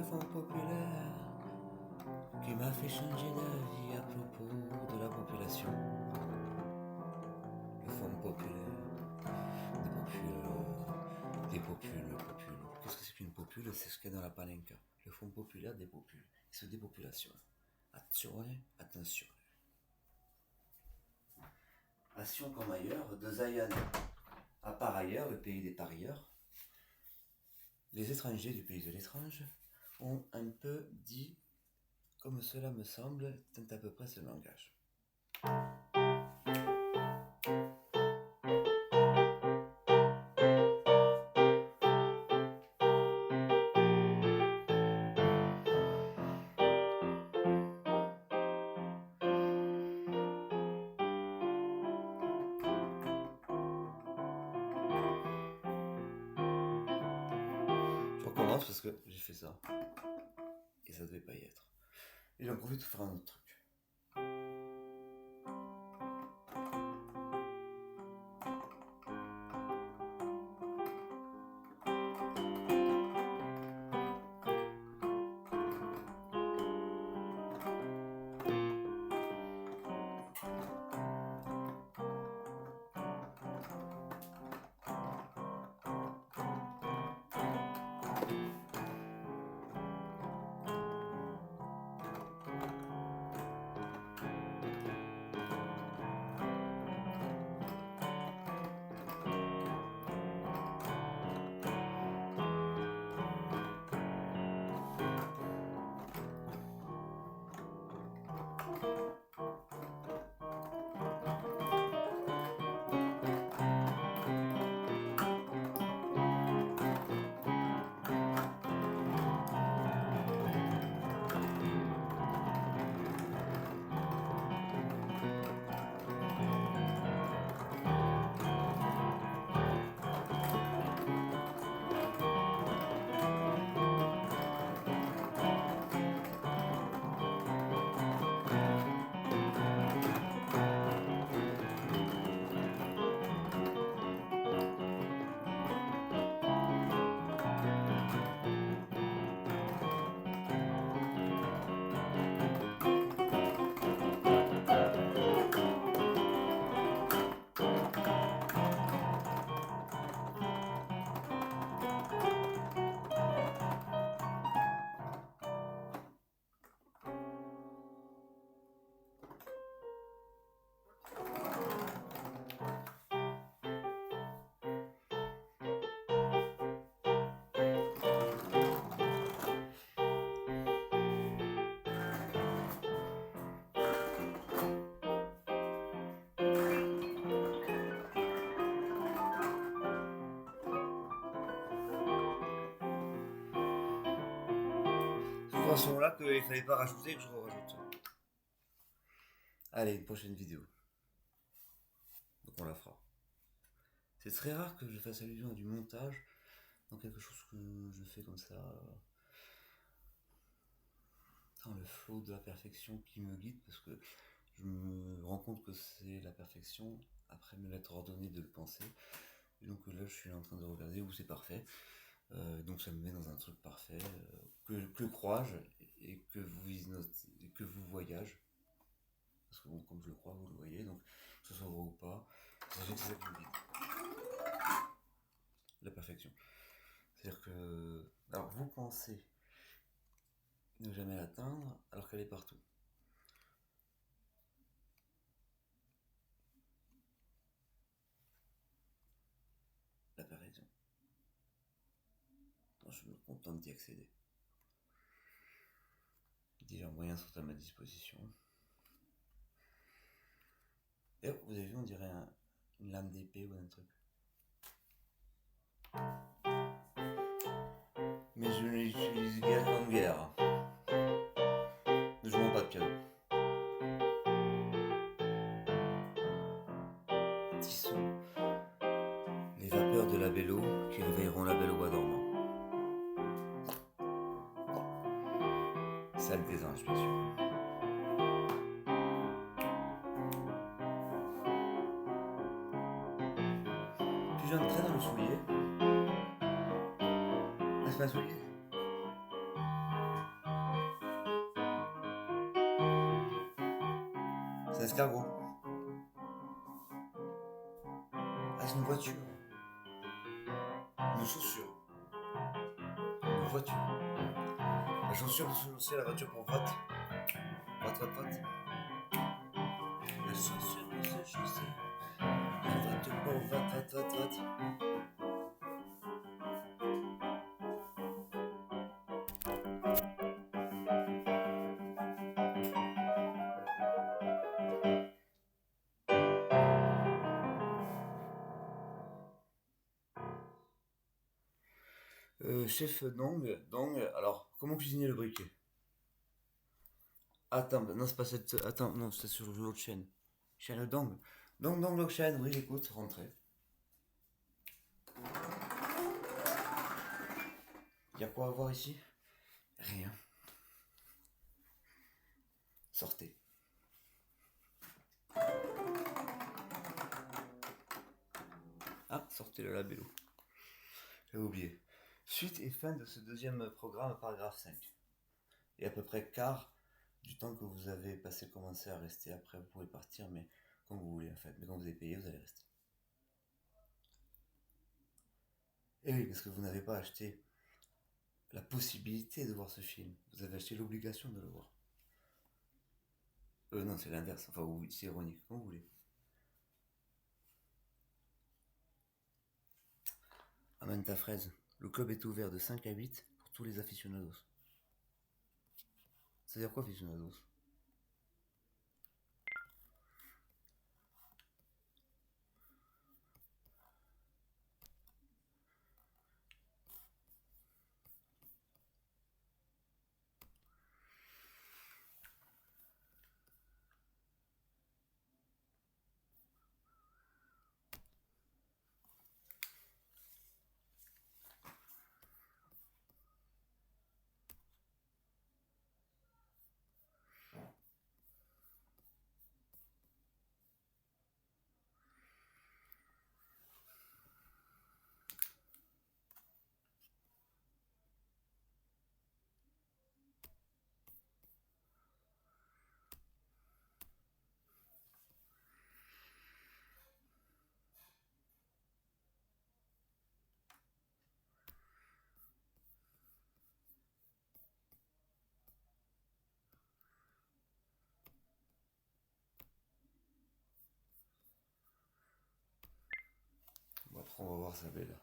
Front populaire qui m'a fait changer d'avis à propos de la population. Le Front populaire, des popules. Qu'est-ce que c'est qu'une popule? C'est ce qu'il y a dans la palenka. Le Front populaire des popules. Il se dépopulation. Attention. À Sion comme ailleurs, de Zion à par ailleurs, le pays des parieurs, les étrangers du pays de l'étrange ont un peu dit, comme cela me semble, c'est à peu près ce langage. Je recommence parce que j'ai fait ça. Et ça devait pas y être. Et j'en profite pour faire un autre truc. De toute façon là qu'il fallait pas rajouter que je rajoute. Allez, une prochaine vidéo. Donc on la fera. C'est très rare que je fasse allusion à du montage dans quelque chose que je fais comme ça. Dans le flow de la perfection qui me guide parce que je me rends compte que c'est la perfection après me l'être ordonné de le penser. Et donc là je suis en train de regarder où c'est parfait. Donc ça me met dans un truc parfait que crois-je et que vous voyage. Parce que bon, comme je le crois, vous le voyez, donc que ce soit vrai ou pas, sachez que c'est ça qui me guide. La perfection. C'est-à-dire que. Alors vous pensez ne jamais l'atteindre alors qu'elle est partout. La perfection. Moi, je me contente d'y accéder. Divers moyens sont à ma disposition. Et vous avez vu, on dirait une lame d'épée ou un truc. Mais je l'utilise guère comme guerre. Ne jouons pas de piano. Tissons les vapeurs de la belle eau qui réveilleront la belle au bois dormant. Salle des anges, bien sûr. Puis j'ai un trait dans le soulier. Ah, c'est pas un soulier? escargot. Ah, c'est une voiture. Une chaussure. Une voiture. La chaussure pour se lancer, la voiture pour vote. Vote. La chaussure pour se chausser. La voiture pour vote. Chef Dong, alors, comment cuisiner le briquet? Attends, non, c'est pas cette. Attends, non, c'est sur l'autre chaîne. Chaîne Dong. Dong, l'autre chaîne, oui, j'écoute, rentrez. Y'a quoi à voir ici? Rien. Sortez. Ah, sortez le labello. J'avais oublié. Suite et fin de ce deuxième programme, paragraphe 5. Et à peu près quart du temps que vous avez passé commencer à rester. Après, vous pouvez partir, mais comme vous voulez en fait. Mais quand vous avez payé, vous allez rester. Et oui, parce que vous n'avez pas acheté la possibilité de voir ce film. Vous avez acheté l'obligation de le voir. Non, c'est l'inverse. Enfin, oui, c'est ironique, comme vous voulez. Amène ta fraise. Le club est ouvert de 5 à 8 pour tous les aficionados. C'est-à-dire quoi, aficionados? Bon, après, on va voir sa belle.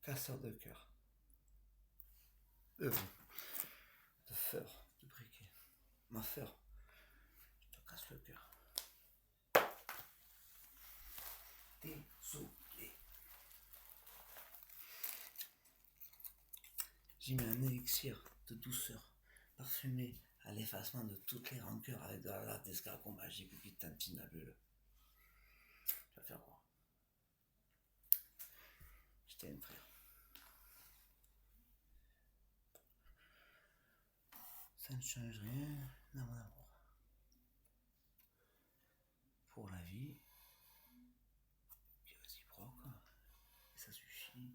Casseur de cœur. De fer, de briquet. Ma fer. Je te casse le cœur. Désolé. J'y mets un élixir de douceur, parfumé à l'effacement de toutes les rancœurs avec de la lave d'escargot magique qui tintine la bulle. Tu vas faire quoi? Je t'aime, frère. Ça ne change rien dans mon amour. Pour la vie, qui est réciproque, et ça suffit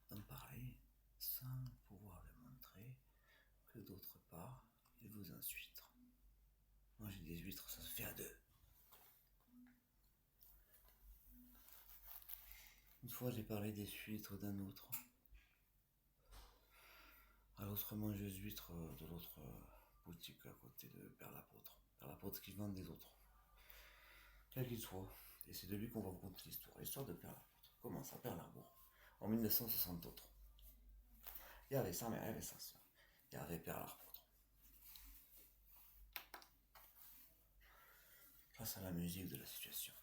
d'en parler sans pouvoir le montrer, que d'autre part, il vous en huîtres. Moi j'ai des huîtres, ça se fait à deux. Une fois j'ai parlé des huîtres d'un autre. À l'autre mangeuse huître de l'autre boutique à côté de Père-l'Apôtre. Père-l'Apôtre qui vend des autres. Quel qu'il soit. Et c'est de lui qu'on va vous conter l'histoire. L'histoire de Père-l'Apôtre. Comment ça, Père-l'Arbour. En 1963. Il y avait sa mère, il y avait sa soeur. Il y avait Père-l'Apôtre. Face à la musique de la situation.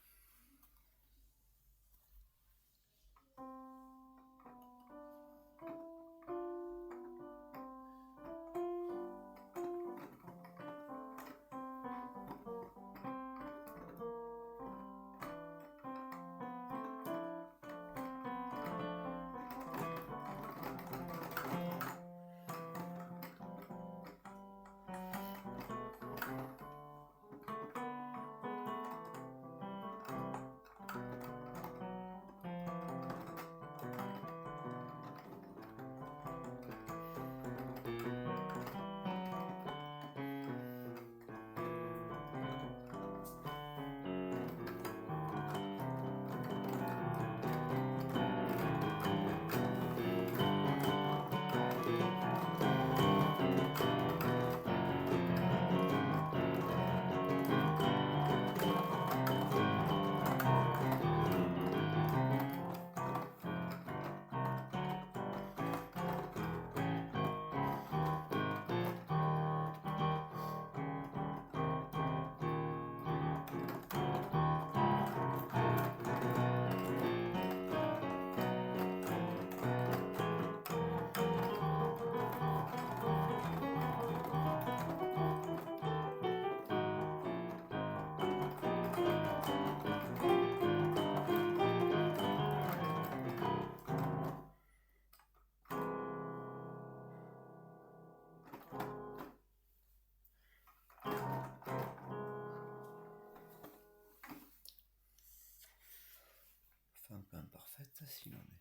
Fin imparfaite s'il en est.